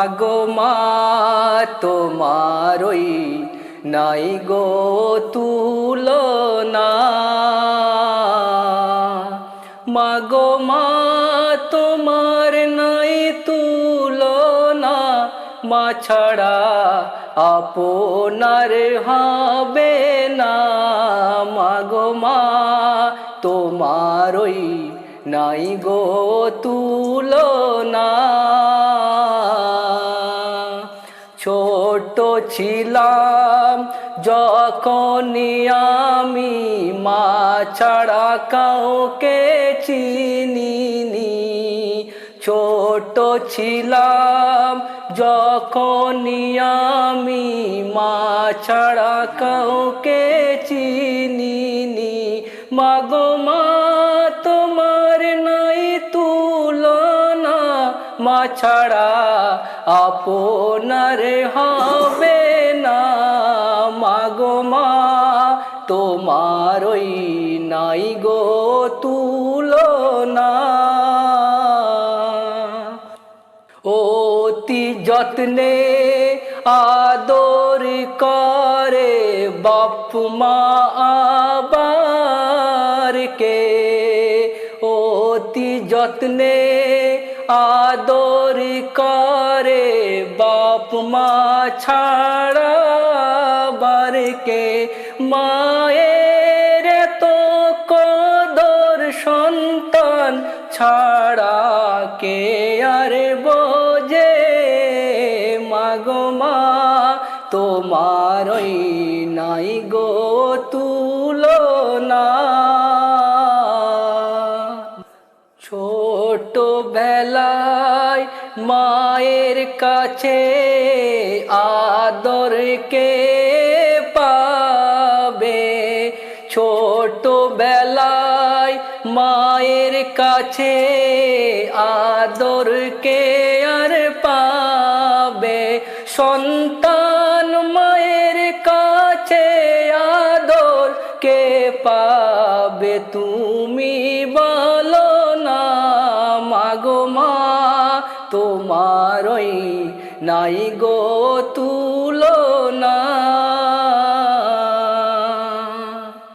মাগো মা তোমারই নাই গো তুলনা। মাগো মা তোমার নাই তুলনা, মা ছাড়া আপনার হবে না। মাগো মা তোমারই নাই গো তুলনা। ছোট ছিলাম যখনই আমি, মা ছাড়া কাউকে চিনিনি। ছোট ছিলাম যখনই আমি, মা ছাড়া কাউকে চিনিনি। মাগো মা তোমার নাই তুলনা, মা ছাড়া আপনার হবে না। মাগো মা তোমারই নাই গো তুলনা। অতি যত্নে আদর করে বাপ মা আবারকে। অতি যত্নে আদর করে বাপ মা ছাড়া বারকে। মায়ের তো কদর সন্তান ছাড়া কে আর বোঝে। মাগো মা তোমারই নাই গো তুলনা। ছোট বেলায় মায়ের কাছে আদর কে পাবে। ছোট বেলায় মায়ের কাছে আদর কে আর পাবে। সন্তান মায়ের কাছে আদর কে পাবে, তুমি বলো না। মাগো মা তোমারই নাই গো তুলনা।